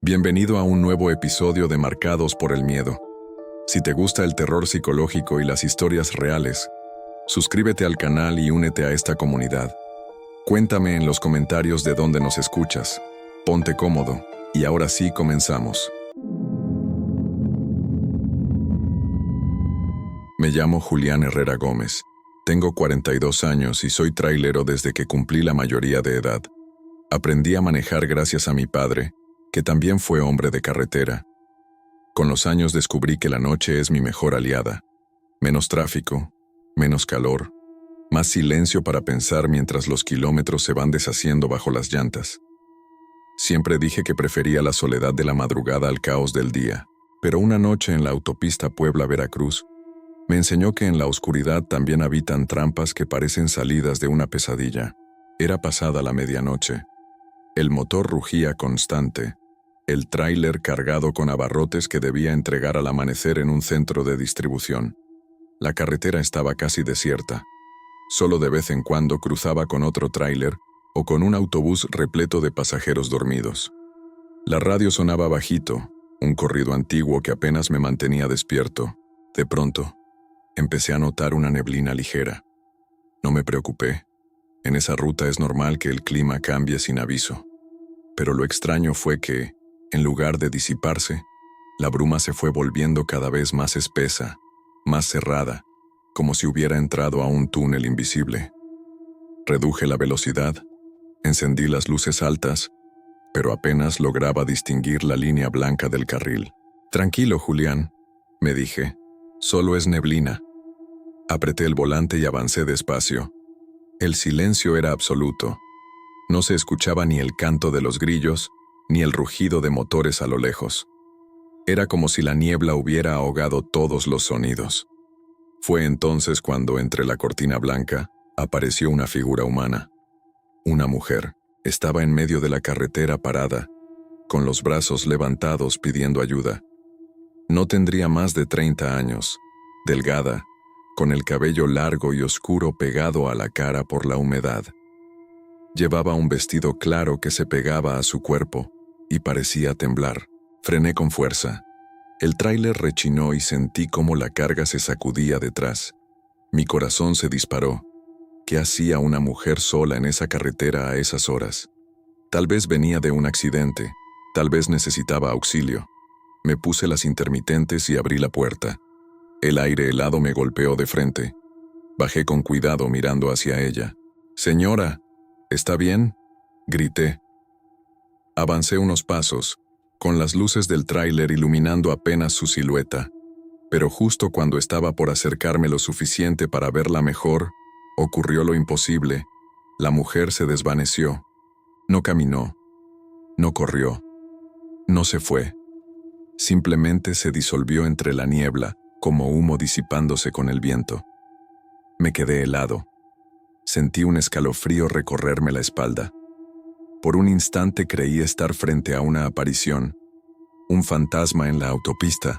Bienvenido a un nuevo episodio de Marcados por el Miedo. Si te gusta el terror psicológico y las historias reales, suscríbete al canal y únete a esta comunidad. Cuéntame en los comentarios de dónde nos escuchas. Ponte cómodo, y ahora sí comenzamos. Me llamo Julián Herrera Gómez. Tengo 42 años y soy trailero desde que cumplí la mayoría de edad. Aprendí a manejar gracias a mi padre, que también fue hombre de carretera. Con los años descubrí que la noche es mi mejor aliada. Menos tráfico, menos calor, más silencio para pensar mientras los kilómetros se van deshaciendo bajo las llantas. Siempre dije que prefería la soledad de la madrugada al caos del día, pero una noche en la autopista Puebla-Veracruz me enseñó que en la oscuridad también habitan trampas que parecen salidas de una pesadilla. Era pasada la medianoche. El motor rugía constante. El tráiler cargado con abarrotes que debía entregar al amanecer en un centro de distribución. La carretera estaba casi desierta. Solo de vez en cuando cruzaba con otro tráiler o con un autobús repleto de pasajeros dormidos. La radio sonaba bajito, un corrido antiguo que apenas me mantenía despierto. De pronto, empecé a notar una neblina ligera. No me preocupé. En esa ruta es normal que el clima cambie sin aviso. Pero lo extraño fue que, en lugar de disiparse, la bruma se fue volviendo cada vez más espesa, más cerrada, como si hubiera entrado a un túnel invisible. Reduje la velocidad, encendí las luces altas, pero apenas lograba distinguir la línea blanca del carril. «Tranquilo, Julián», me dije, «solo es neblina». Apreté el volante y avancé despacio. El silencio era absoluto. No se escuchaba ni el canto de los grillos, ni el rugido de motores a lo lejos. Era como si la niebla hubiera ahogado todos los sonidos. Fue entonces cuando, entre la cortina blanca, apareció una figura humana. Una mujer. Estaba en medio de la carretera parada, con los brazos levantados pidiendo ayuda. No tendría más de 30 años, delgada, con el cabello largo y oscuro pegado a la cara por la humedad. Llevaba un vestido claro que se pegaba a su cuerpo y parecía temblar. Frené con fuerza. El tráiler rechinó y sentí cómo la carga se sacudía detrás. Mi corazón se disparó. ¿Qué hacía una mujer sola en esa carretera a esas horas? Tal vez venía de un accidente, tal vez necesitaba auxilio. Me puse las intermitentes y abrí la puerta. El aire helado me golpeó de frente. Bajé con cuidado mirando hacia ella. «Señora, ¿está bien?», grité. Avancé unos pasos, con las luces del tráiler iluminando apenas su silueta. Pero justo cuando estaba por acercarme lo suficiente para verla mejor, ocurrió lo imposible. La mujer se desvaneció. No caminó. No corrió. No se fue. Simplemente se disolvió entre la niebla, como humo disipándose con el viento. Me quedé helado. Sentí un escalofrío recorrerme la espalda. Por un instante creí estar frente a una aparición, un fantasma en la autopista,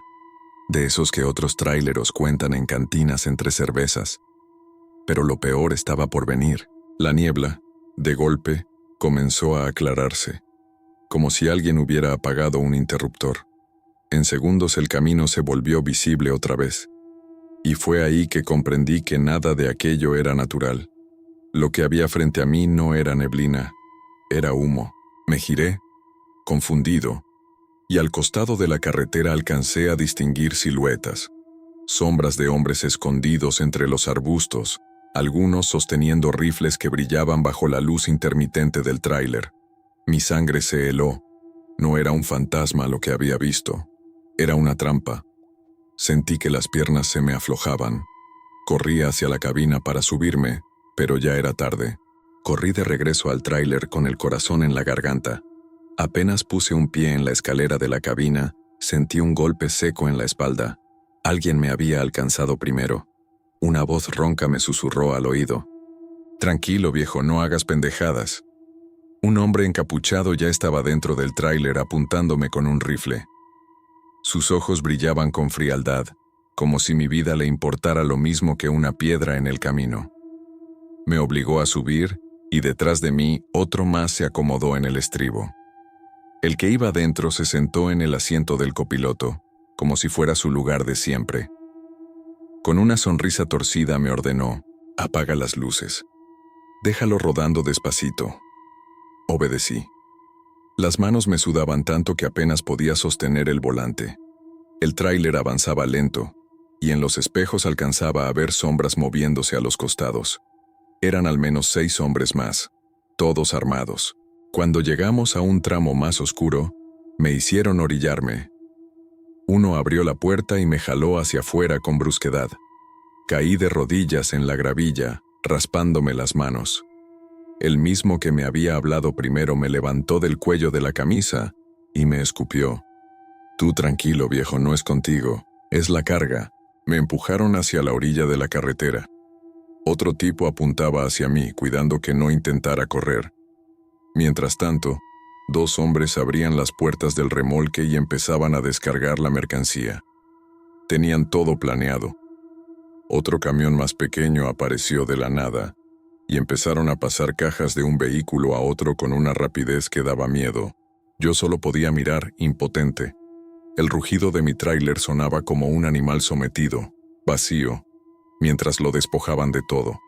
de esos que otros tráileros cuentan en cantinas entre cervezas. Pero lo peor estaba por venir. La niebla, de golpe, comenzó a aclararse, como si alguien hubiera apagado un interruptor. En segundos el camino se volvió visible otra vez, y fue ahí que comprendí que nada de aquello era natural. Lo que había frente a mí no era neblina, era humo. Me giré, confundido, y al costado de la carretera alcancé a distinguir siluetas, sombras de hombres escondidos entre los arbustos, algunos sosteniendo rifles que brillaban bajo la luz intermitente del tráiler. Mi sangre se heló. No era un fantasma lo que había visto. Era una trampa. Sentí que las piernas se me aflojaban. Corrí hacia la cabina para subirme, pero ya era tarde. Corrí de regreso al tráiler con el corazón en la garganta. Apenas puse un pie en la escalera de la cabina, sentí un golpe seco en la espalda. Alguien me había alcanzado primero. Una voz ronca me susurró al oído. «Tranquilo, viejo, no hagas pendejadas». Un hombre encapuchado ya estaba dentro del tráiler apuntándome con un rifle. Sus ojos brillaban con frialdad, como si mi vida le importara lo mismo que una piedra en el camino. Me obligó a subir y detrás de mí otro más se acomodó en el estribo. El que iba adentro se sentó en el asiento del copiloto, como si fuera su lugar de siempre. Con una sonrisa torcida me ordenó: apaga las luces. Déjalo rodando despacito. Obedecí. Las manos me sudaban tanto que apenas podía sostener el volante. El tráiler avanzaba lento, y en los espejos alcanzaba a ver sombras moviéndose a los costados. Eran al menos 6 hombres más, todos armados. Cuando llegamos a un tramo más oscuro, me hicieron orillarme. Uno abrió la puerta y me jaló hacia afuera con brusquedad. Caí de rodillas en la gravilla, raspándome las manos. El mismo que me había hablado primero me levantó del cuello de la camisa y me escupió. Tú tranquilo, viejo, no es contigo, es la carga. Me empujaron hacia la orilla de la carretera. Otro tipo apuntaba hacia mí, cuidando que no intentara correr. Mientras tanto, 2 hombres abrían las puertas del remolque y empezaban a descargar la mercancía. Tenían todo planeado. Otro camión más pequeño apareció de la nada, y empezaron a pasar cajas de un vehículo a otro con una rapidez que daba miedo. Yo solo podía mirar, impotente. El rugido de mi tráiler sonaba como un animal sometido, vacío, mientras lo despojaban de todo.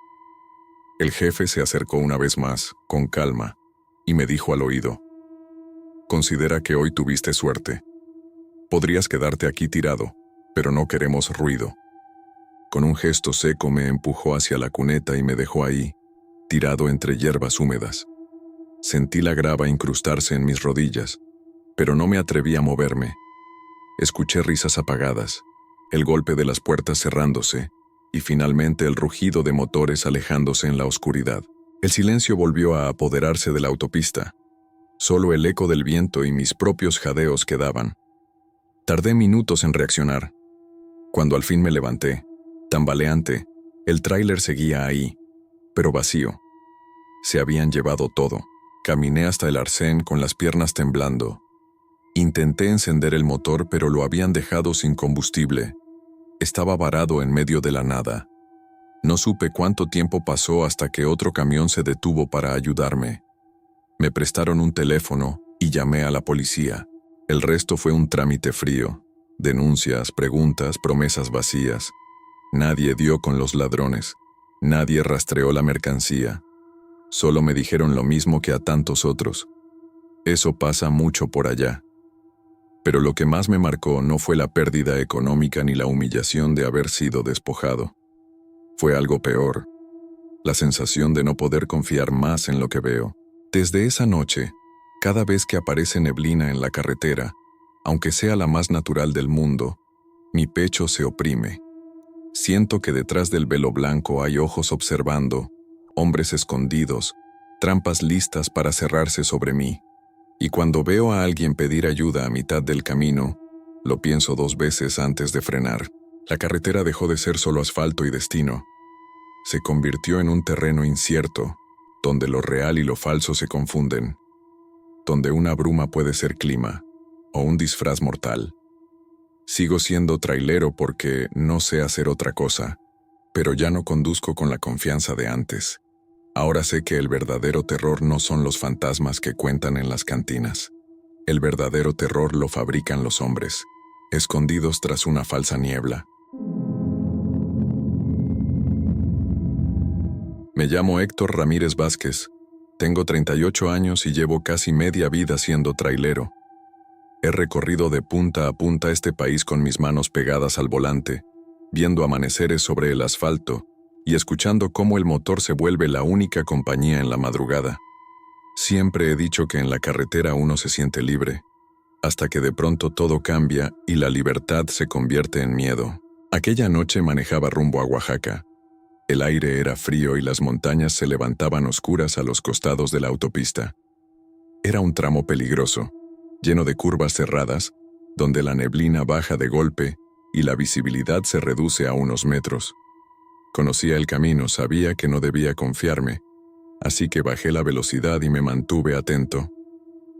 El jefe se acercó una vez más, con calma, y me dijo al oído: considera que hoy tuviste suerte. Podrías quedarte aquí tirado, pero no queremos ruido. Con un gesto seco me empujó hacia la cuneta y me dejó ahí, tirado entre hierbas húmedas. Sentí la grava incrustarse en mis rodillas, pero no me atreví a moverme. Escuché risas apagadas, el golpe de las puertas cerrándose, y finalmente el rugido de motores alejándose en la oscuridad. El silencio volvió a apoderarse de la autopista. Solo el eco del viento y mis propios jadeos quedaban. Tardé minutos en reaccionar. Cuando al fin me levanté, tambaleante, el tráiler seguía ahí, pero vacío. Se habían llevado todo. Caminé hasta el arcén con las piernas temblando. Intenté encender el motor, pero lo habían dejado sin combustible. Estaba varado en medio de la nada. No supe cuánto tiempo pasó hasta que otro camión se detuvo para ayudarme. Me prestaron un teléfono y llamé a la policía. El resto fue un trámite frío. Denuncias, preguntas, promesas vacías. Nadie dio con los ladrones. Nadie rastreó la mercancía. Solo me dijeron lo mismo que a tantos otros: eso pasa mucho por allá. Pero lo que más me marcó no fue la pérdida económica ni la humillación de haber sido despojado. Fue algo peor, la sensación de no poder confiar más en lo que veo. Desde esa noche, cada vez que aparece neblina en la carretera, aunque sea la más natural del mundo, mi pecho se oprime. Siento que detrás del velo blanco hay ojos observando, hombres escondidos, trampas listas para cerrarse sobre mí. Y cuando veo a alguien pedir ayuda a mitad del camino, lo pienso 2 veces antes de frenar. La carretera dejó de ser solo asfalto y destino. Se convirtió en un terreno incierto, donde lo real y lo falso se confunden, donde una bruma puede ser clima, o un disfraz mortal. Sigo siendo trailero porque no sé hacer otra cosa, pero ya no conduzco con la confianza de antes. Ahora sé que el verdadero terror no son los fantasmas que cuentan en las cantinas. El verdadero terror lo fabrican los hombres, escondidos tras una falsa niebla. Me llamo Héctor Ramírez Vázquez, tengo 38 años y llevo casi media vida siendo trailero. He recorrido de punta a punta este país con mis manos pegadas al volante, viendo amaneceres sobre el asfalto y escuchando cómo el motor se vuelve la única compañía en la madrugada. Siempre he dicho que en la carretera uno se siente libre, hasta que de pronto todo cambia y la libertad se convierte en miedo. Aquella noche manejaba rumbo a Oaxaca. El aire era frío y las montañas se levantaban oscuras a los costados de la autopista. Era un tramo peligroso, lleno de curvas cerradas, donde la neblina baja de golpe y la visibilidad se reduce a unos metros. Conocía el camino, sabía que no debía confiarme, así que bajé la velocidad y me mantuve atento.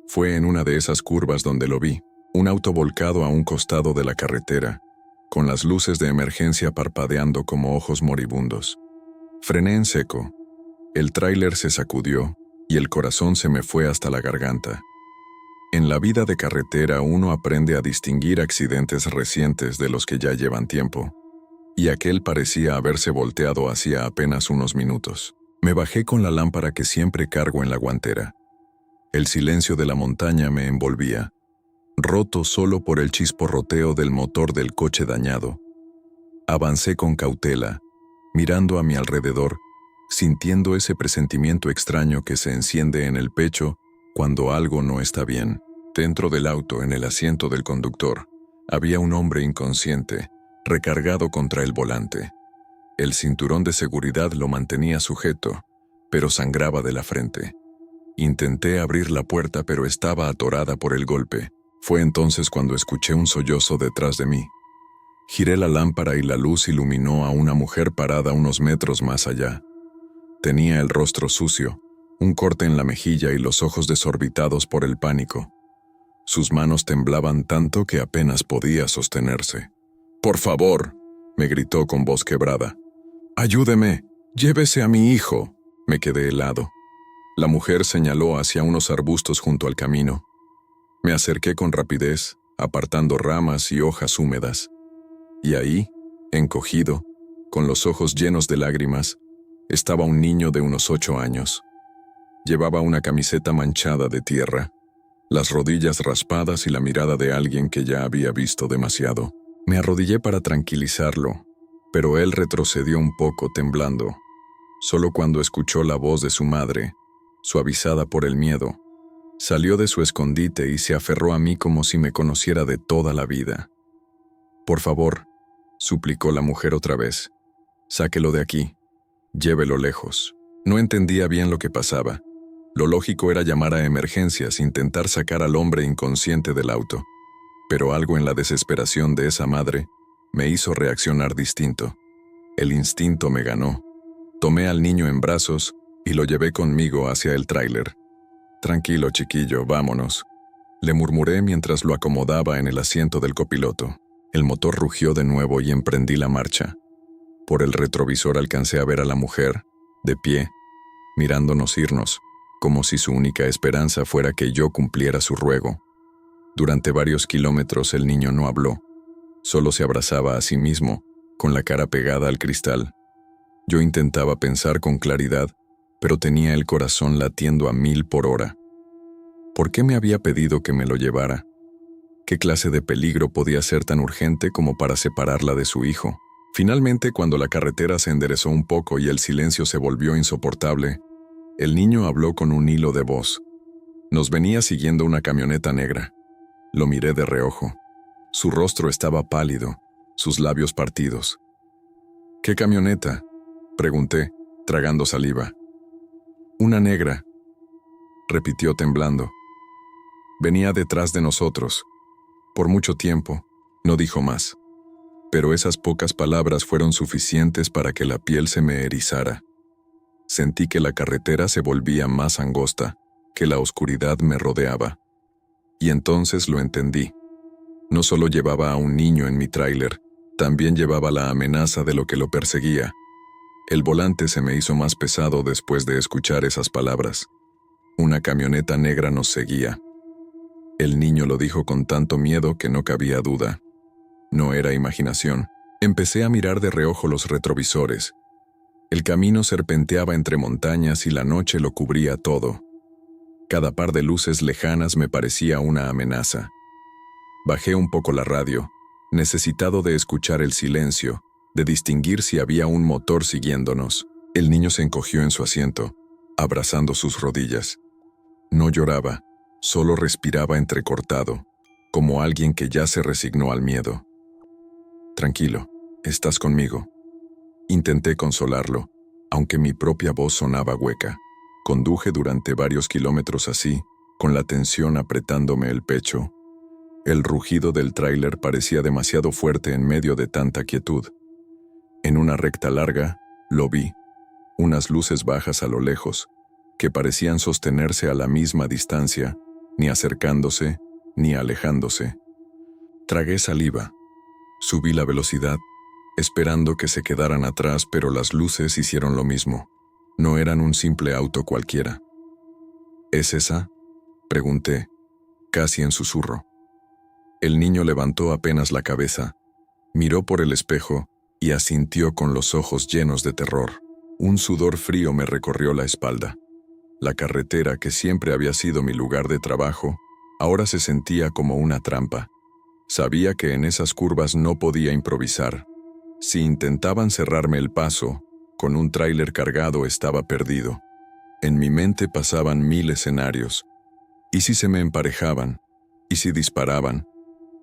Fue en una de esas curvas donde lo vi, un auto volcado a un costado de la carretera, con las luces de emergencia parpadeando como ojos moribundos. Frené en seco. El tráiler se sacudió y el corazón se me fue hasta la garganta. En la vida de carretera uno aprende a distinguir accidentes recientes de los que ya llevan tiempo, y aquel parecía haberse volteado hacía apenas unos minutos. Me bajé con la lámpara que siempre cargo en la guantera. El silencio de la montaña me envolvía, roto solo por el chisporroteo del motor del coche dañado. Avancé con cautela, mirando a mi alrededor, sintiendo ese presentimiento extraño que se enciende en el pecho cuando algo no está bien. Dentro del auto, en el asiento del conductor, había un hombre inconsciente, recargado contra el volante. El cinturón de seguridad lo mantenía sujeto, pero sangraba de la frente. Intenté abrir la puerta, pero estaba atorada por el golpe. Fue entonces cuando escuché un sollozo detrás de mí. Giré la lámpara y la luz iluminó a una mujer parada unos metros más allá. Tenía el rostro sucio, un corte en la mejilla y los ojos desorbitados por el pánico. Sus manos temblaban tanto que apenas podía sostenerse. «¡Por favor!», me gritó con voz quebrada. «¡Ayúdeme! ¡Llévese a mi hijo!». Me quedé helado. La mujer señaló hacia unos arbustos junto al camino. Me acerqué con rapidez, apartando ramas y hojas húmedas. Y ahí, encogido, con los ojos llenos de lágrimas, estaba un niño de unos 8 años. Llevaba una camiseta manchada de tierra, las rodillas raspadas y la mirada de alguien que ya había visto demasiado. Me arrodillé para tranquilizarlo, pero él retrocedió un poco temblando. Solo cuando escuchó la voz de su madre, suavizada por el miedo, salió de su escondite y se aferró a mí como si me conociera de toda la vida. «Por favor», suplicó la mujer otra vez, «sáquelo de aquí, llévelo lejos». No entendía bien lo que pasaba. Lo lógico era llamar a emergencias, intentar sacar al hombre inconsciente del auto. Pero algo en la desesperación de esa madre me hizo reaccionar distinto. El instinto me ganó. Tomé al niño en brazos y lo llevé conmigo hacia el tráiler. «Tranquilo, chiquillo, vámonos», le murmuré mientras lo acomodaba en el asiento del copiloto. El motor rugió de nuevo y emprendí la marcha. Por el retrovisor alcancé a ver a la mujer, de pie, mirándonos irnos, como si su única esperanza fuera que yo cumpliera su ruego. Durante varios kilómetros el niño no habló, solo se abrazaba a sí mismo, con la cara pegada al cristal. Yo intentaba pensar con claridad, pero tenía el corazón latiendo a 1000 por hora. ¿Por qué me había pedido que me lo llevara? ¿Qué clase de peligro podía ser tan urgente como para separarla de su hijo? Finalmente, cuando la carretera se enderezó un poco y el silencio se volvió insoportable, el niño habló con un hilo de voz. Nos venía siguiendo una camioneta negra. Lo miré de reojo. Su rostro estaba pálido, sus labios partidos. «¿Qué camioneta?», pregunté, tragando saliva. «Una negra», repitió temblando. «Venía detrás de nosotros. Por mucho tiempo», no dijo más. Pero esas pocas palabras fueron suficientes para que la piel se me erizara. Sentí que la carretera se volvía más angosta, que la oscuridad me rodeaba. Y entonces lo entendí. No solo llevaba a un niño en mi tráiler, también llevaba la amenaza de lo que lo perseguía. El volante se me hizo más pesado después de escuchar esas palabras. Una camioneta negra nos seguía. El niño lo dijo con tanto miedo que no cabía duda. No era imaginación. Empecé a mirar de reojo los retrovisores. El camino serpenteaba entre montañas y la noche lo cubría todo. Cada par de luces lejanas me parecía una amenaza. Bajé un poco la radio, necesitado de escuchar el silencio, de distinguir si había un motor siguiéndonos. El niño se encogió en su asiento, abrazando sus rodillas. No lloraba, solo respiraba entrecortado, como alguien que ya se resignó al miedo. «Tranquilo, estás conmigo». Intenté consolarlo, aunque mi propia voz sonaba hueca. Conduje durante varios kilómetros así, con la tensión apretándome el pecho. El rugido del tráiler parecía demasiado fuerte en medio de tanta quietud. En una recta larga, lo vi, unas luces bajas a lo lejos, que parecían sostenerse a la misma distancia, ni acercándose, ni alejándose. Tragué saliva. Subí la velocidad, esperando que se quedaran atrás, pero las luces hicieron lo mismo. No eran un simple auto cualquiera. «¿Es esa?», pregunté. casi en susurro. El niño levantó apenas la cabeza, miró por el espejo y asintió con los ojos llenos de terror. Un sudor frío me recorrió la espalda. La carretera, que siempre había sido mi lugar de trabajo, ahora se sentía como una trampa. Sabía que en esas curvas no podía improvisar. Si intentaban cerrarme el paso, con un tráiler cargado estaba perdido. En mi mente pasaban 1000 escenarios. ¿Y si se me emparejaban? ¿Y si disparaban?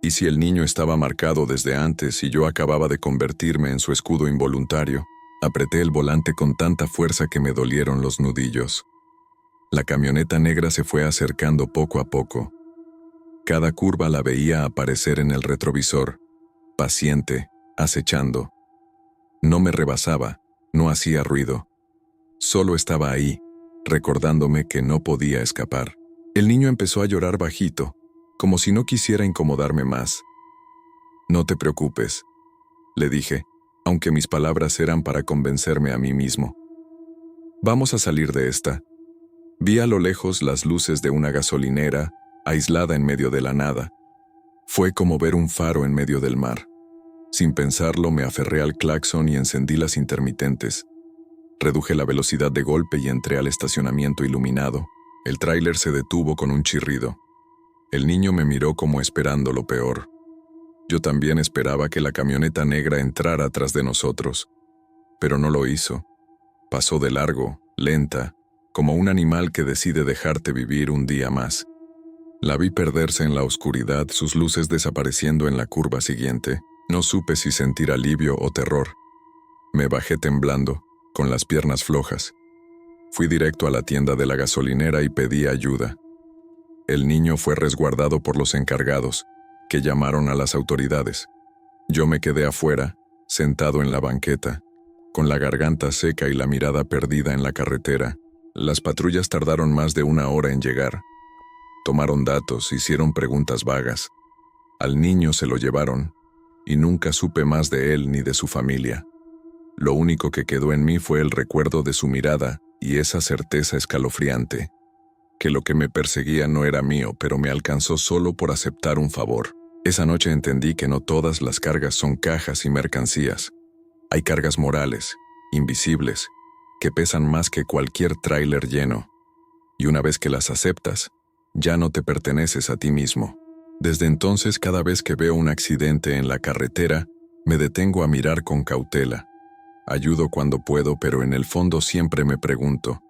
¿Y si el niño estaba marcado desde antes y yo acababa de convertirme en su escudo involuntario? Apreté el volante con tanta fuerza que me dolieron los nudillos. La camioneta negra se fue acercando poco a poco. Cada curva la veía aparecer en el retrovisor, paciente, acechando. No me rebasaba, no hacía ruido. Solo estaba ahí, recordándome que no podía escapar. El niño empezó a llorar bajito, como si no quisiera incomodarme más. «No te preocupes», le dije, aunque mis palabras eran para convencerme a mí mismo. «Vamos a salir de esta». Vi a lo lejos las luces de una gasolinera, aislada en medio de la nada. Fue como ver un faro en medio del mar. Sin pensarlo, me aferré al claxon y encendí las intermitentes. Reduje la velocidad de golpe y entré al estacionamiento iluminado. El tráiler se detuvo con un chirrido. El niño me miró como esperando lo peor. Yo también esperaba que la camioneta negra entrara tras de nosotros, pero no lo hizo. Pasó de largo, lenta, como un animal que decide dejarte vivir un día más. La vi perderse en la oscuridad, sus luces desapareciendo en la curva siguiente. No supe si sentir alivio o terror. Me bajé temblando, con las piernas flojas. Fui directo a la tienda de la gasolinera y pedí ayuda. El niño fue resguardado por los encargados, que llamaron a las autoridades. Yo me quedé afuera, sentado en la banqueta, con la garganta seca y la mirada perdida en la carretera. Las patrullas tardaron más de 1 hora en llegar. Tomaron datos, hicieron preguntas vagas. Al niño se lo llevaron, y nunca supe más de él ni de su familia. Lo único que quedó en mí fue el recuerdo de su mirada y esa certeza escalofriante, que lo que me perseguía no era mío, pero me alcanzó solo por aceptar un favor. Esa noche entendí que no todas las cargas son cajas y mercancías. Hay cargas morales, invisibles, que pesan más que cualquier tráiler lleno. Y una vez que las aceptas, ya no te perteneces a ti mismo. Desde entonces, cada vez que veo un accidente en la carretera, me detengo a mirar con cautela. Ayudo cuando puedo, pero en el fondo siempre me pregunto,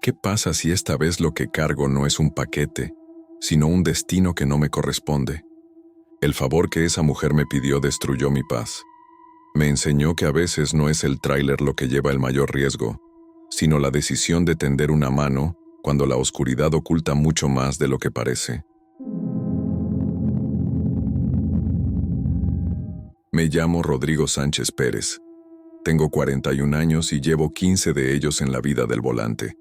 ¿qué pasa si esta vez lo que cargo no es un paquete, sino un destino que no me corresponde? El favor que esa mujer me pidió destruyó mi paz. Me enseñó que a veces no es el tráiler lo que lleva el mayor riesgo, sino la decisión de tender una mano cuando la oscuridad oculta mucho más de lo que parece. Me llamo Rodrigo Sánchez Pérez. Tengo 41 años y llevo 15 de ellos en la vida del volante.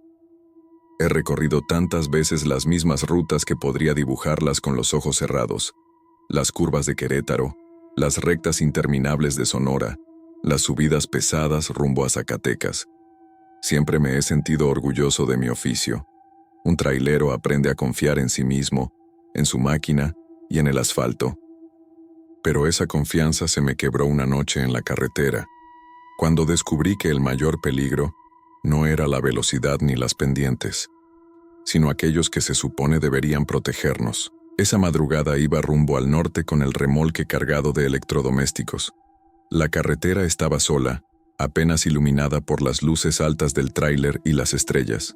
He recorrido tantas veces las mismas rutas que podría dibujarlas con los ojos cerrados. Las curvas de Querétaro, las rectas interminables de Sonora, las subidas pesadas rumbo a Zacatecas. Siempre me he sentido orgulloso de mi oficio. Un trailero aprende a confiar en sí mismo, en su máquina y en el asfalto. Pero esa confianza se me quebró una noche en la carretera, cuando descubrí que el mayor peligro no era la velocidad ni las pendientes, sino aquellos que se supone deberían protegernos. Esa madrugada iba rumbo al norte con el remolque cargado de electrodomésticos. La carretera estaba sola, apenas iluminada por las luces altas del tráiler y las estrellas.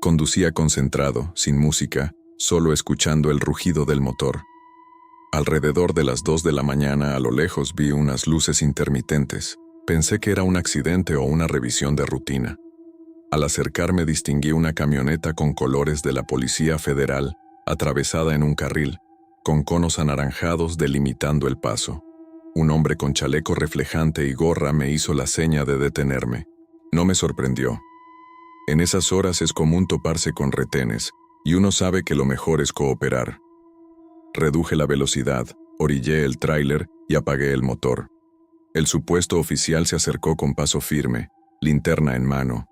Conducía concentrado, sin música, solo escuchando el rugido del motor. Alrededor de las 2 de la mañana, a lo lejos vi unas luces intermitentes. Pensé que era un accidente o una revisión de rutina. Al acercarme distinguí una camioneta con colores de la Policía Federal, atravesada en un carril, con conos anaranjados delimitando el paso. Un hombre con chaleco reflejante y gorra me hizo la seña de detenerme. No me sorprendió. En esas horas es común toparse con retenes, y uno sabe que lo mejor es cooperar. Reduje la velocidad, orillé el tráiler y apagué el motor. El supuesto oficial se acercó con paso firme, linterna en mano.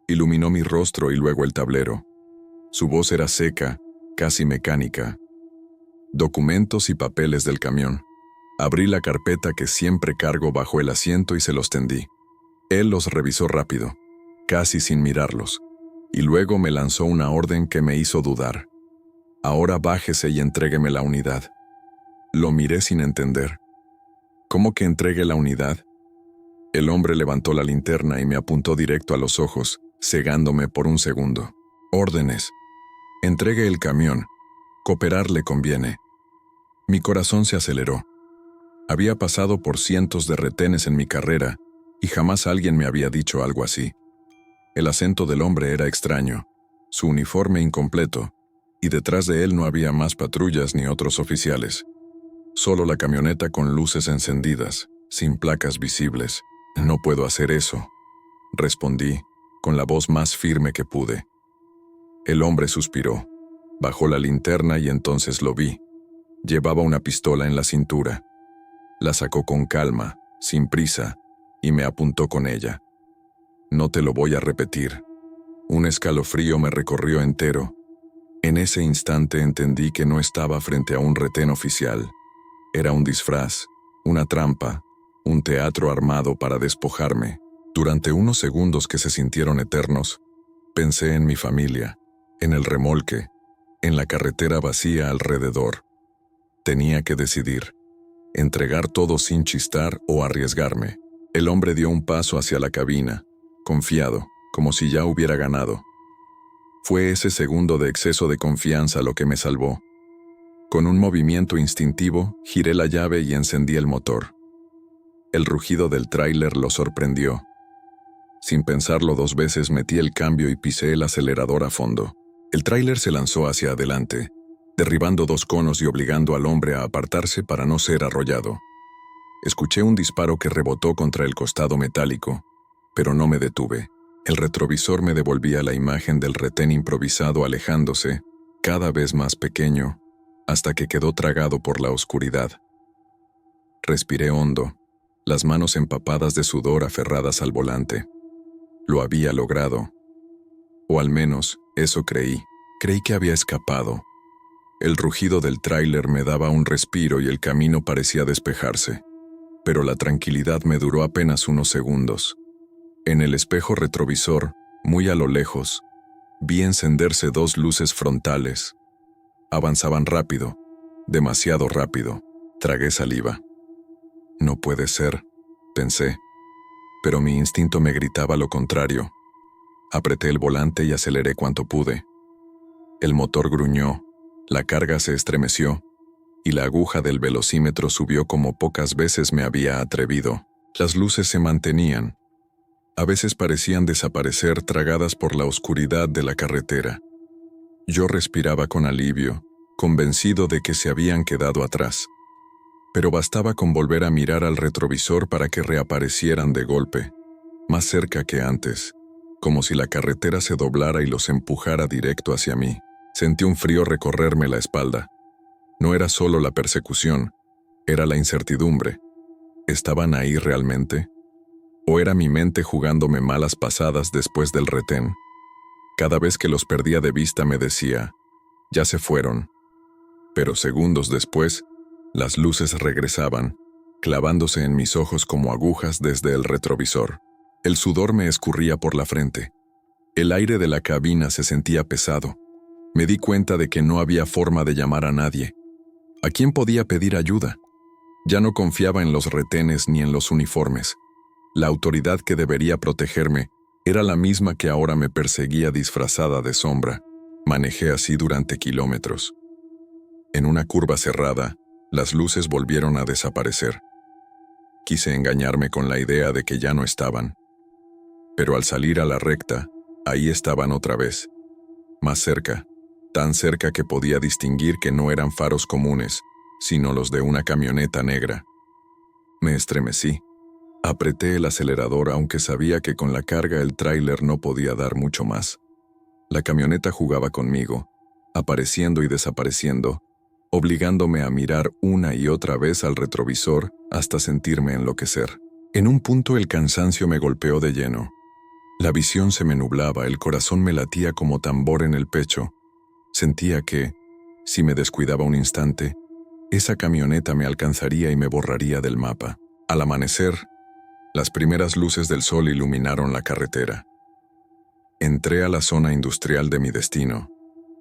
Iluminó mi rostro y luego el tablero. Su voz era seca, casi mecánica. Documentos y papeles del camión. Abrí la carpeta que siempre cargo bajo el asiento y se los tendí. Él los revisó rápido, casi sin mirarlos, y luego me lanzó una orden que me hizo dudar. Ahora bájese y entrégueme la unidad. Lo miré sin entender. ¿Cómo que entregue la unidad? El hombre levantó la linterna y me apuntó directo a los ojos, cegándome por un segundo. Órdenes. Entregue el camión. Cooperar le conviene. Mi corazón se aceleró. Había pasado por cientos de retenes en mi carrera y jamás alguien me había dicho algo así. El acento del hombre era extraño, su uniforme incompleto, y detrás de él no había más patrullas ni otros oficiales. Solo la camioneta con luces encendidas, sin placas visibles. No puedo hacer eso, respondí, con la voz más firme que pude. El hombre suspiró, bajó la linterna y entonces lo vi. Llevaba una pistola en la cintura. La sacó con calma, sin prisa, y me apuntó con ella. No te lo voy a repetir. Un escalofrío me recorrió entero. En ese instante entendí que no estaba frente a un retén oficial. Era un disfraz, una trampa, un teatro armado para despojarme. Durante unos segundos que se sintieron eternos, pensé en mi familia, en el remolque, en la carretera vacía alrededor. Tenía que decidir, entregar todo sin chistar o arriesgarme. El hombre dio un paso hacia la cabina, confiado, como si ya hubiera ganado. Fue ese segundo de exceso de confianza lo que me salvó. Con un movimiento instintivo, giré la llave y encendí el motor. El rugido del tráiler lo sorprendió. Sin pensarlo 2 veces metí el cambio y pisé el acelerador a fondo. El tráiler se lanzó hacia adelante, derribando 2 conos y obligando al hombre a apartarse para no ser arrollado. Escuché un disparo que rebotó contra el costado metálico, pero no me detuve. El retrovisor me devolvía la imagen del retén improvisado alejándose, cada vez más pequeño, hasta que quedó tragado por la oscuridad. Respiré hondo, las manos empapadas de sudor aferradas al volante. Lo había logrado. O al menos, eso creí. Creí que había escapado. El rugido del tráiler me daba un respiro y el camino parecía despejarse. Pero la tranquilidad me duró apenas unos segundos. En el espejo retrovisor, muy a lo lejos, vi encenderse 2 luces frontales. Avanzaban rápido, demasiado rápido. Tragué saliva. No puede ser, pensé, pero mi instinto me gritaba lo contrario. Apreté el volante y aceleré cuanto pude. El motor gruñó, la carga se estremeció, y la aguja del velocímetro subió como pocas veces me había atrevido. Las luces se mantenían. A veces parecían desaparecer tragadas por la oscuridad de la carretera. Yo respiraba con alivio, convencido de que se habían quedado atrás. Pero bastaba con volver a mirar al retrovisor para que reaparecieran de golpe, más cerca que antes, como si la carretera se doblara y los empujara directo hacia mí. Sentí un frío recorrerme la espalda. No era solo la persecución, era la incertidumbre. ¿Estaban ahí realmente? ¿O era mi mente jugándome malas pasadas después del retén? Cada vez que los perdía de vista me decía, ya se fueron. Pero segundos después, las luces regresaban, clavándose en mis ojos como agujas desde el retrovisor. El sudor me escurría por la frente. El aire de la cabina se sentía pesado. Me di cuenta de que no había forma de llamar a nadie. ¿A quién podía pedir ayuda? Ya no confiaba en los retenes ni en los uniformes. La autoridad que debería protegerme era la misma que ahora me perseguía disfrazada de sombra. Manejé así durante kilómetros. En una curva cerrada, las luces volvieron a desaparecer. Quise engañarme con la idea de que ya no estaban. Pero al salir a la recta, ahí estaban otra vez. Más cerca, tan cerca que podía distinguir que no eran faros comunes, sino los de una camioneta negra. Me estremecí. Apreté el acelerador aunque sabía que con la carga el tráiler no podía dar mucho más. La camioneta jugaba conmigo, apareciendo y desapareciendo, obligándome a mirar una y otra vez al retrovisor hasta sentirme enloquecer. En un punto el cansancio me golpeó de lleno. La visión se me nublaba, el corazón me latía como tambor en el pecho. Sentía que, Si me descuidaba un instante, esa camioneta me alcanzaría y me borraría del mapa. Al amanecer, las primeras luces del sol iluminaron la carretera. Entré a la zona industrial de mi destino,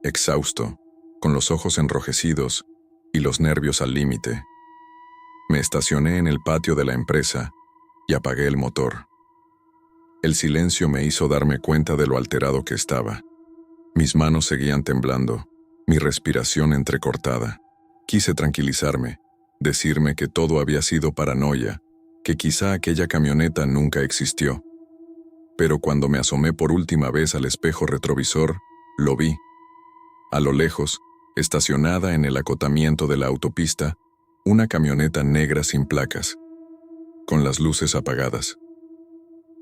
exhausto, con los ojos enrojecidos y los nervios al límite. Me estacioné en el patio de la empresa y apagué el motor. El silencio me hizo darme cuenta de lo alterado que estaba. Mis manos seguían temblando, mi respiración entrecortada. Quise tranquilizarme, decirme que todo había sido paranoia, que quizá aquella camioneta nunca existió. Pero cuando me asomé por última vez al espejo retrovisor, lo vi. A lo lejos, estacionada en el acotamiento de la autopista, una camioneta negra sin placas, con las luces apagadas.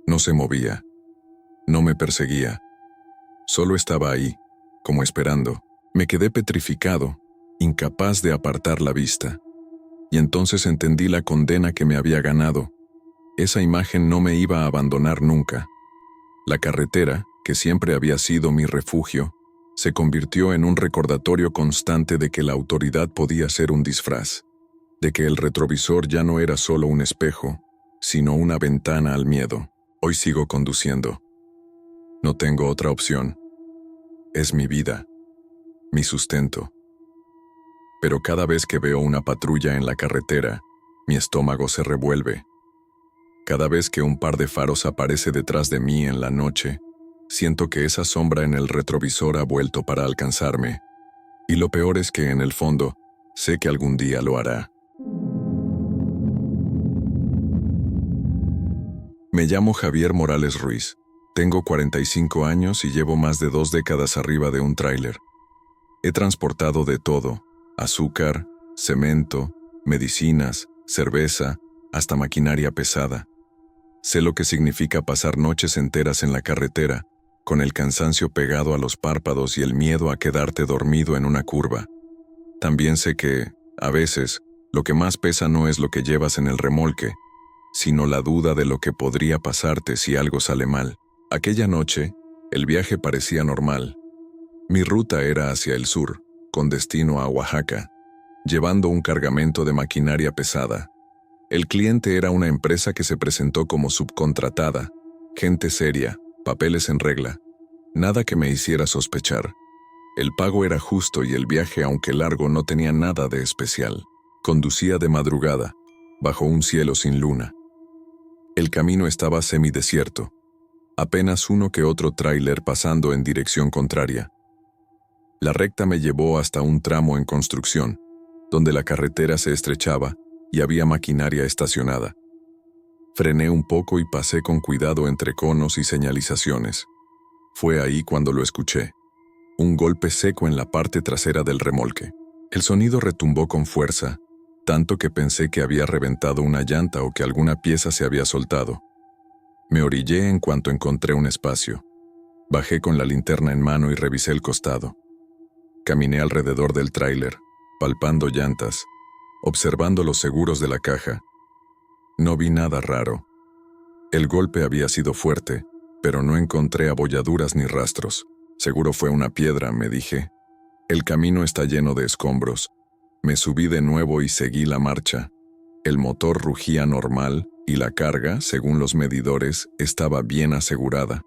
No se movía, no me perseguía, solo estaba ahí, como esperando. Me quedé petrificado, incapaz de apartar la vista. Y entonces entendí la condena que me había ganado. Esa imagen no me iba a abandonar nunca. La carretera, que siempre había sido mi refugio, se convirtió en un recordatorio constante de que la autoridad podía ser un disfraz, de que el retrovisor ya no era solo un espejo, sino una ventana al miedo. Hoy sigo conduciendo. No tengo otra opción. Es mi vida, mi sustento. Pero cada vez que veo una patrulla en la carretera, mi estómago se revuelve. Cada vez que un par de faros aparece detrás de mí en la noche, siento que esa sombra en el retrovisor ha vuelto para alcanzarme. Y lo peor es que en el fondo, sé que algún día lo hará. Me llamo Javier Morales Ruiz. Tengo 45 años y llevo más de 2 décadas arriba de un tráiler. He transportado de todo: azúcar, cemento, medicinas, cerveza, hasta maquinaria pesada. Sé lo que significa pasar noches enteras en la carretera, con el cansancio pegado a los párpados y el miedo a quedarte dormido en una curva. También sé que, a veces, lo que más pesa no es lo que llevas en el remolque, sino la duda de lo que podría pasarte si algo sale mal. Aquella noche, el viaje parecía normal. Mi ruta era hacia el sur, con destino a Oaxaca, llevando un cargamento de maquinaria pesada. El cliente era una empresa que se presentó como subcontratada, gente seria, papeles en regla, nada que me hiciera sospechar. El pago era justo y el viaje, aunque largo, no tenía nada de especial. Conducía de madrugada, bajo un cielo sin luna. El camino estaba semidesierto, apenas uno que otro tráiler pasando en dirección contraria. La recta me llevó hasta un tramo en construcción, donde la carretera se estrechaba y había maquinaria estacionada. Frené un poco y pasé con cuidado entre conos y señalizaciones. Fue ahí cuando lo escuché. Un golpe seco en la parte trasera del remolque. El sonido retumbó con fuerza, tanto que pensé que había reventado una llanta o que alguna pieza se había soltado. Me orillé en cuanto encontré un espacio. Bajé con la linterna en mano y revisé el costado. Caminé alrededor del tráiler, palpando llantas, observando los seguros de la caja. No vi nada raro. El golpe había sido fuerte, pero no encontré abolladuras ni rastros. Seguro fue una piedra, me dije. El camino está lleno de escombros. Me subí de nuevo y seguí la marcha. El motor rugía normal y la carga, según los medidores, estaba bien asegurada.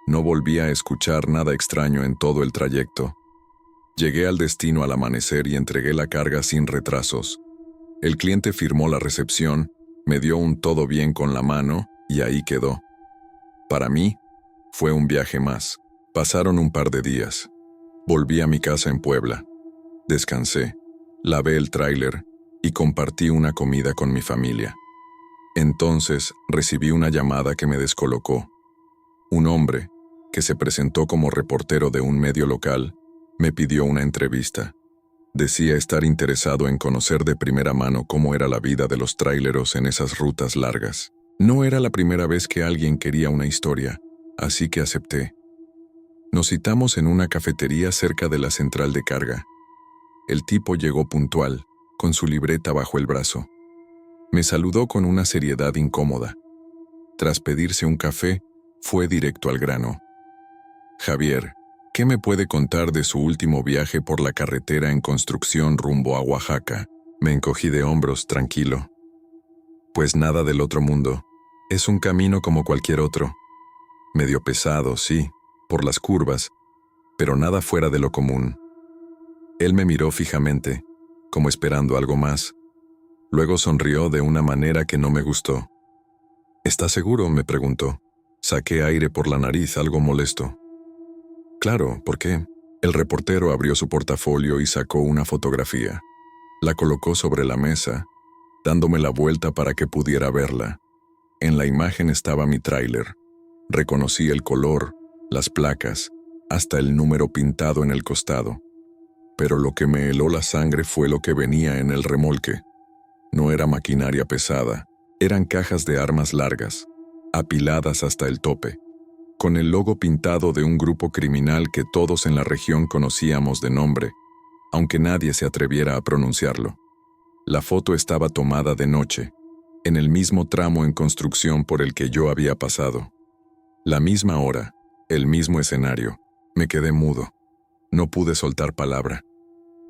No volví a escuchar nada extraño en todo el trayecto. Llegué al destino al amanecer y entregué la carga sin retrasos. El cliente firmó la recepción, me dio un todo bien con la mano y ahí quedó. Para mí, fue un viaje más. Pasaron un par de días. Volví a mi casa en Puebla. Descansé, lavé el tráiler y compartí una comida con mi familia. Entonces recibí una llamada que me descolocó. Un hombre, que se presentó como reportero de un medio local, me pidió una entrevista. Decía estar interesado en conocer de primera mano cómo era la vida de los tráileros en esas rutas largas. No era la primera vez que alguien quería una historia, así que acepté. Nos citamos en una cafetería cerca de la central de carga. El tipo llegó puntual, con su libreta bajo el brazo. Me saludó con una seriedad incómoda. Tras pedirse un café, fue directo al grano. Javier, ¿Qué me puede contar de su último viaje por la carretera en construcción rumbo a Oaxaca? Me encogí de hombros, tranquilo. Pues nada del otro mundo. Es un camino como cualquier otro. Medio pesado, sí, por las curvas, pero nada fuera de lo común. Él me miró fijamente, como esperando algo más. Luego sonrió de una manera que no me gustó. ¿Estás seguro?, me preguntó. Saqué aire por la nariz, algo molesto. Claro, ¿por qué? El reportero abrió su portafolio y sacó una fotografía. La colocó sobre la mesa, dándome la vuelta para que pudiera verla. En la imagen estaba mi tráiler. Reconocí el color, las placas, hasta el número pintado en el costado. Pero lo que me heló la sangre fue lo que venía en el remolque. No era maquinaria pesada, eran cajas de armas largas, apiladas hasta el tope, con el logo pintado de un grupo criminal que todos en la región conocíamos de nombre, aunque nadie se atreviera a pronunciarlo. La foto estaba tomada de noche, en el mismo tramo en construcción por el que yo había pasado. La misma hora, el mismo escenario. Me quedé mudo. No pude soltar palabra.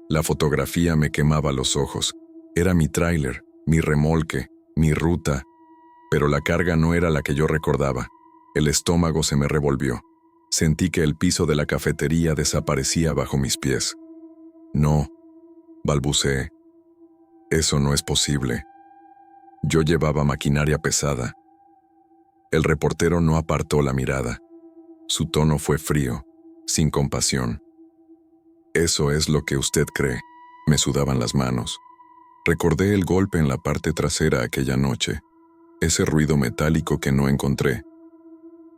La fotografía me quemaba los ojos. Era mi tráiler, mi remolque, mi ruta, pero la carga no era la que yo recordaba. El estómago se me revolvió. Sentí que el piso de la cafetería desaparecía bajo mis pies. No, balbuceé. Eso no es posible. Yo llevaba maquinaria pesada. El reportero no apartó la mirada. Su tono fue frío, sin compasión. Eso es lo que usted cree. Me sudaban las manos. Recordé el golpe en la parte trasera aquella noche, ese ruido metálico que no encontré.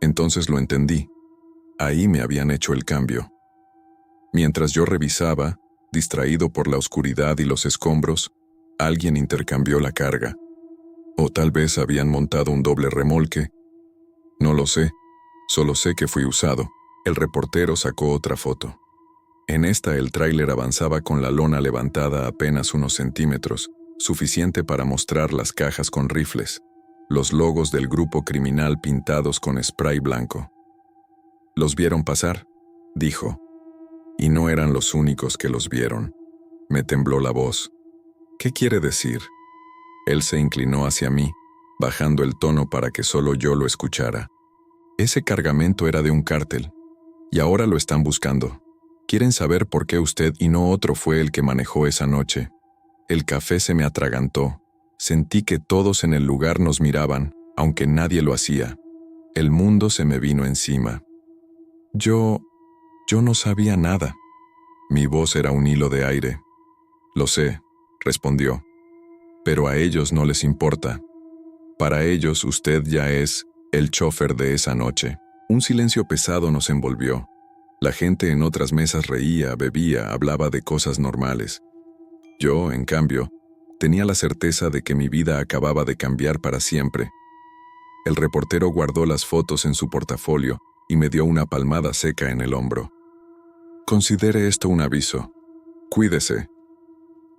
Entonces lo entendí. Ahí me habían hecho el cambio. Mientras yo revisaba, distraído por la oscuridad y los escombros, alguien intercambió la carga. O tal vez habían montado un doble remolque. No lo sé, solo sé que fui usado. El reportero sacó otra foto. En esta el tráiler avanzaba con la lona levantada apenas unos centímetros, suficiente para mostrar las cajas con rifles, los logos del grupo criminal pintados con spray blanco. «¿Los vieron pasar?», dijo. Y no eran los únicos que los vieron. Me tembló la voz. «¿Qué quiere decir?». Él se inclinó hacia mí, bajando el tono para que solo yo lo escuchara. «Ese cargamento era de un cártel, y ahora lo están buscando. Quieren saber por qué usted y no otro fue el que manejó esa noche». El café se me atragantó. Sentí que todos en el lugar nos miraban, aunque nadie lo hacía. El mundo se me vino encima. Yo no sabía nada. Mi voz era un hilo de aire. «Lo sé», respondió. «Pero a ellos no les importa. Para ellos usted ya es el chofer de esa noche». Un silencio pesado nos envolvió. La gente en otras mesas reía, bebía, hablaba de cosas normales. Yo, en cambio, tenía la certeza de que mi vida acababa de cambiar para siempre. El reportero guardó las fotos en su portafolio y me dio una palmada seca en el hombro. «Considere esto un aviso. Cuídese».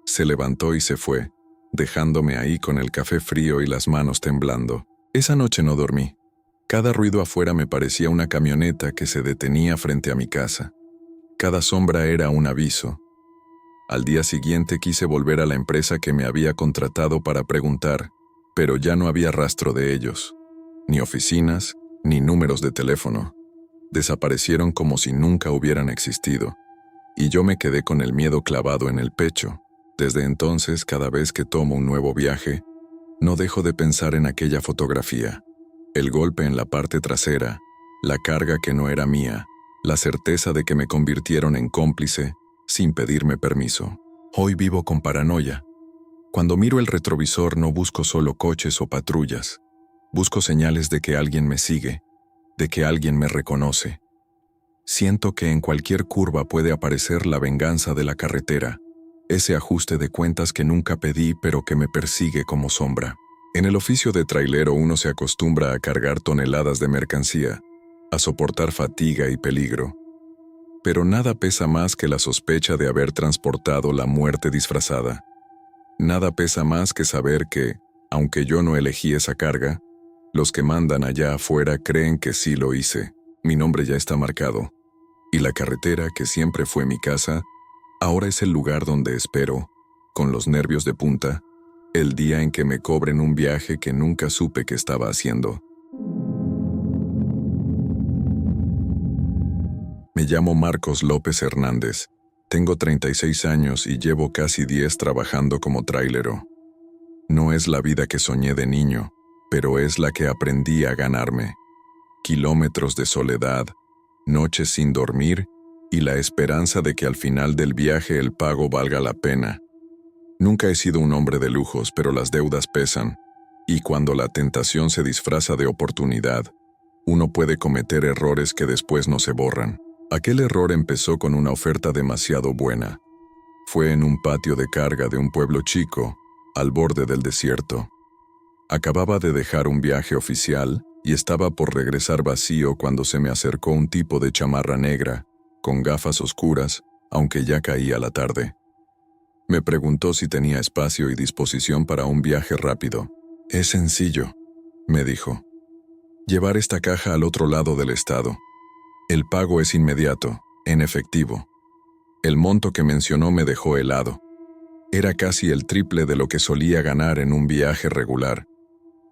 Se levantó y se fue, dejándome ahí con el café frío y las manos temblando. Esa noche no dormí. Cada ruido afuera me parecía una camioneta que se detenía frente a mi casa. Cada sombra era un aviso. Al día siguiente quise volver a la empresa que me había contratado para preguntar, pero ya no había rastro de ellos. Ni oficinas, ni números de teléfono. Desaparecieron como si nunca hubieran existido. Y yo me quedé con el miedo clavado en el pecho. Desde entonces, cada vez que tomo un nuevo viaje, no dejo de pensar en aquella fotografía. El golpe en la parte trasera, la carga que no era mía, la certeza de que me convirtieron en cómplice sin pedirme permiso. Hoy vivo con paranoia. Cuando miro el retrovisor no busco solo coches o patrullas. Busco señales de que alguien me sigue, de que alguien me reconoce. Siento que en cualquier curva puede aparecer la venganza de la carretera, ese ajuste de cuentas que nunca pedí pero que me persigue como sombra. En el oficio de trailero uno se acostumbra a cargar toneladas de mercancía, a soportar fatiga y peligro. Pero nada pesa más que la sospecha de haber transportado la muerte disfrazada. Nada pesa más que saber que, aunque yo no elegí esa carga, los que mandan allá afuera creen que sí lo hice. Mi nombre ya está marcado. Y la carretera, que siempre fue mi casa, ahora es el lugar donde espero, con los nervios de punta, el día en que me cobren un viaje que nunca supe que estaba haciendo. Me llamo Marcos López Hernández. Tengo 36 años y llevo casi 10 trabajando como trailero. No es la vida que soñé de niño, pero es la que aprendí a ganarme. Kilómetros de soledad, noches sin dormir y la esperanza de que al final del viaje el pago valga la pena. Nunca he sido un hombre de lujos, pero las deudas pesan, y cuando la tentación se disfraza de oportunidad, uno puede cometer errores que después no se borran. Aquel error empezó con una oferta demasiado buena. Fue en un patio de carga de un pueblo chico, al borde del desierto. Acababa de dejar un viaje oficial y estaba por regresar vacío cuando se me acercó un tipo de chamarra negra, con gafas oscuras, aunque ya caía la tarde. Me preguntó si tenía espacio y disposición para un viaje rápido. «Es sencillo», me dijo. «Llevar esta caja al otro lado del estado. El pago es inmediato, en efectivo». El monto que mencionó me dejó helado. Era casi el triple de lo que solía ganar en un viaje regular.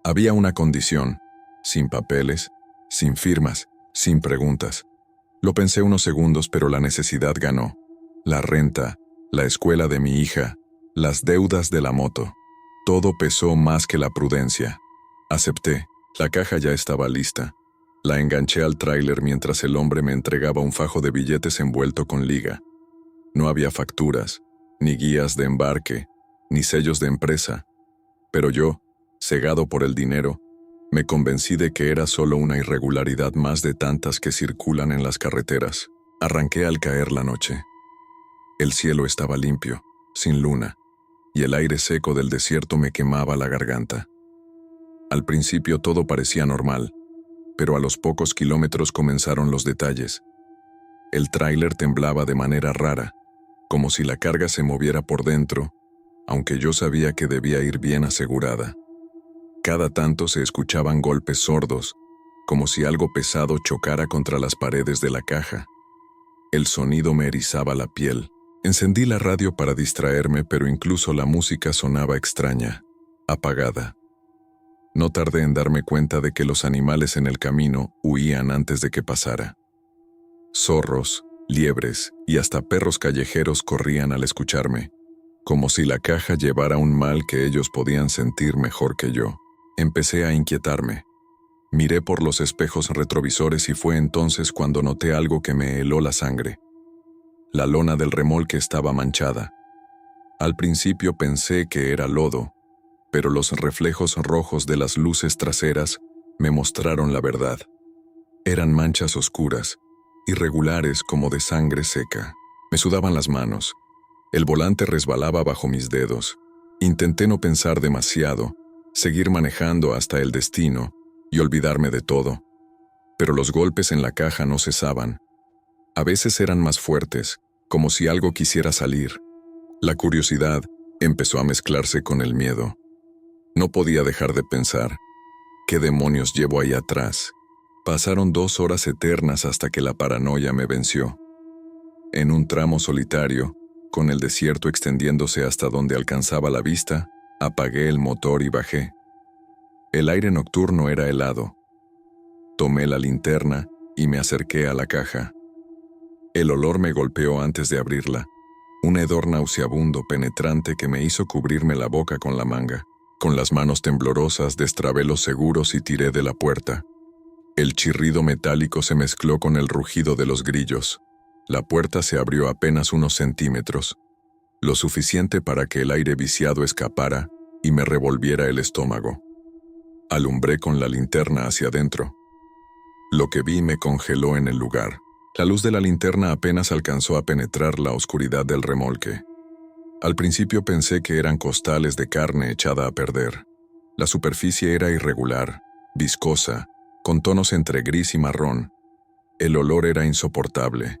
Había una condición: sin papeles, sin firmas, sin preguntas. Lo pensé unos segundos, pero la necesidad ganó. La renta, la escuela de mi hija, las deudas de la moto. Todo pesó más que la prudencia. Acepté. La caja ya estaba lista. La enganché al tráiler mientras el hombre me entregaba un fajo de billetes envuelto con liga. No había facturas, ni guías de embarque, ni sellos de empresa. Pero yo, cegado por el dinero, me convencí de que era solo una irregularidad más de tantas que circulan en las carreteras. Arranqué al caer la noche. El cielo estaba limpio, sin luna, y el aire seco del desierto me quemaba la garganta. Al principio todo parecía normal, pero a los pocos kilómetros comenzaron los detalles. El tráiler temblaba de manera rara, como si la carga se moviera por dentro, aunque yo sabía que debía ir bien asegurada. Cada tanto se escuchaban golpes sordos, como si algo pesado chocara contra las paredes de la caja. El sonido me erizaba la piel. Encendí la radio para distraerme, pero incluso la música sonaba extraña, apagada. No tardé en darme cuenta de que los animales en el camino huían antes de que pasara. Zorros, liebres y hasta perros callejeros corrían al escucharme, como si la caja llevara un mal que ellos podían sentir mejor que yo. Empecé a inquietarme. Miré por los espejos retrovisores y fue entonces cuando noté algo que me heló la sangre. La lona del remolque estaba manchada. Al principio pensé que era lodo, pero los reflejos rojos de las luces traseras me mostraron la verdad. Eran manchas oscuras, irregulares como de sangre seca. Me sudaban las manos. El volante resbalaba bajo mis dedos. Intenté no pensar demasiado, seguir manejando hasta el destino y olvidarme de todo. Pero los golpes en la caja no cesaban. A veces eran más fuertes, como si algo quisiera salir. La curiosidad empezó a mezclarse con el miedo. No podía dejar de pensar, ¿qué demonios llevo ahí atrás? Pasaron 2 horas eternas hasta que la paranoia me venció. En un tramo solitario, con el desierto extendiéndose hasta donde alcanzaba la vista, apagué el motor y bajé. El aire nocturno era helado. Tomé la linterna y me acerqué a la caja. El olor me golpeó antes de abrirla, un hedor nauseabundo penetrante que me hizo cubrirme la boca con la manga. Con las manos temblorosas destrabé los seguros y tiré de la puerta. El chirrido metálico se mezcló con el rugido de los grillos. La puerta se abrió apenas unos centímetros, lo suficiente para que el aire viciado escapara y me revolviera el estómago. Alumbré con la linterna hacia adentro. Lo que vi me congeló en el lugar. La luz de la linterna apenas alcanzó a penetrar la oscuridad del remolque. Al principio pensé que eran costales de carne echada a perder. La superficie era irregular, viscosa, con tonos entre gris y marrón. El olor era insoportable,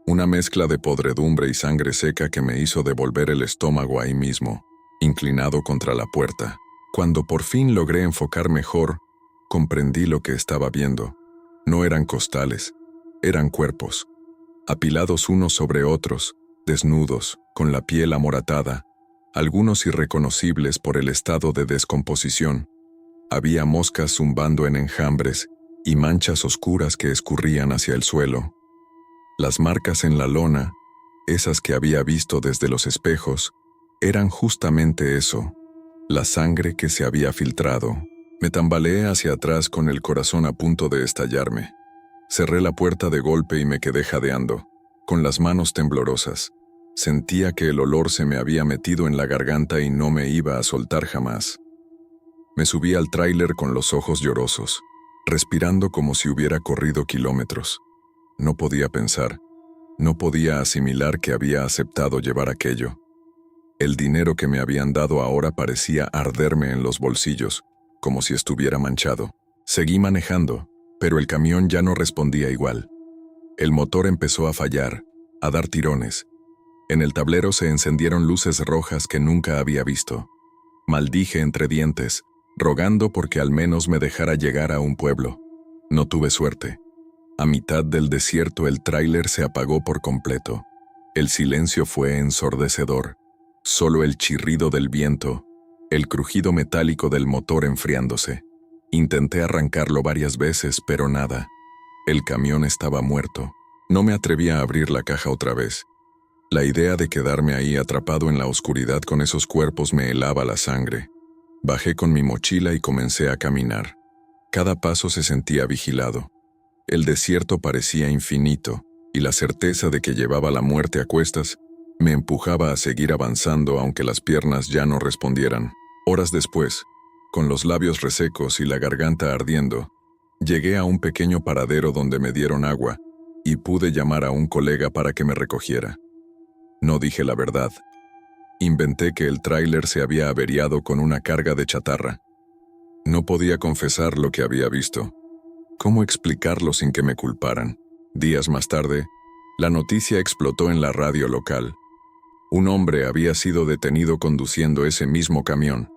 una mezcla de podredumbre y sangre seca que me hizo devolver el estómago ahí mismo, inclinado contra la puerta. Cuando por fin logré enfocar mejor, comprendí lo que estaba viendo. No eran costales, eran cuerpos. apilados unos sobre otros, desnudos, con la piel amoratada, algunos irreconocibles por el estado de descomposición. Había moscas zumbando en enjambres y manchas oscuras que escurrían hacia el suelo. Las marcas en la lona, esas que había visto desde los espejos, eran justamente eso, la sangre que se había filtrado. Me tambaleé hacia atrás con el corazón a punto de estallarme. Cerré la puerta de golpe y me quedé jadeando, con las manos temblorosas. Sentía que el olor se me había metido en la garganta y no me iba a soltar jamás. Me subí al tráiler con los ojos llorosos, respirando como si hubiera corrido kilómetros. No podía pensar, no podía asimilar que había aceptado llevar aquello. El dinero que me habían dado ahora parecía arderme en los bolsillos, como si estuviera manchado. Seguí manejando, pero el camión ya no respondía igual. El motor empezó a fallar, a dar tirones. En el tablero se encendieron luces rojas que nunca había visto. Maldije entre dientes, rogando porque al menos me dejara llegar a un pueblo. No tuve suerte. A mitad del desierto el tráiler se apagó por completo. El silencio fue ensordecedor. Solo el chirrido del viento, el crujido metálico del motor enfriándose. Intenté arrancarlo varias veces, pero nada. El camión estaba muerto. No me atrevía a abrir la caja otra vez. La idea de quedarme ahí atrapado en la oscuridad con esos cuerpos me helaba la sangre. Bajé con mi mochila y comencé a caminar. Cada paso se sentía vigilado. El desierto parecía infinito, y la certeza de que llevaba la muerte a cuestas me empujaba a seguir avanzando aunque las piernas ya no respondieran. Horas después, con los labios resecos y la garganta ardiendo, llegué a un pequeño paradero donde me dieron agua y pude llamar a un colega para que me recogiera. No dije la verdad. Inventé que el tráiler se había averiado con una carga de chatarra. No podía confesar lo que había visto. ¿Cómo explicarlo sin que me culparan? Días más tarde, la noticia explotó en la radio local. Un hombre había sido detenido conduciendo ese mismo camión.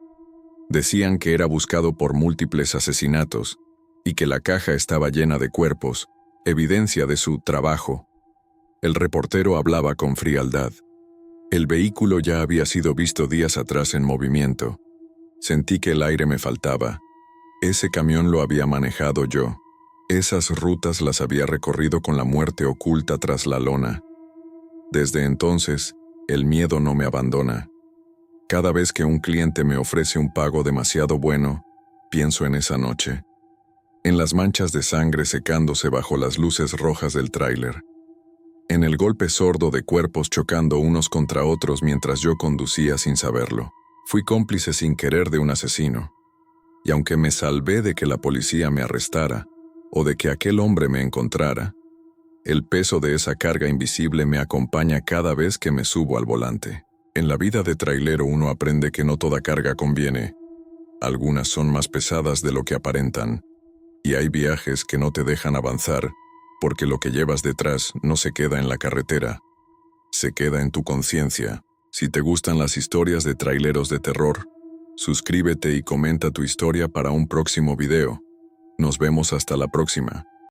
Decían que era buscado por múltiples asesinatos y que la caja estaba llena de cuerpos, evidencia de su trabajo. El reportero hablaba con frialdad. El vehículo ya había sido visto días atrás en movimiento. Sentí que el aire me faltaba. Ese camión lo había manejado yo. Esas rutas las había recorrido con la muerte oculta tras la lona. Desde entonces, el miedo no me abandona. Cada vez que un cliente me ofrece un pago demasiado bueno, pienso en esa noche. En las manchas de sangre secándose bajo las luces rojas del tráiler. En el golpe sordo de cuerpos chocando unos contra otros mientras yo conducía sin saberlo. Fui cómplice sin querer de un asesino. Y aunque me salvé de que la policía me arrestara, o de que aquel hombre me encontrara, el peso de esa carga invisible me acompaña cada vez que me subo al volante. En la vida de trailero uno aprende que no toda carga conviene. Algunas son más pesadas de lo que aparentan, y hay viajes que no te dejan avanzar, porque lo que llevas detrás no se queda en la carretera, se queda en tu conciencia. Si te gustan las historias de traileros de terror, suscríbete y comenta tu historia para un próximo video. Nos vemos hasta la próxima.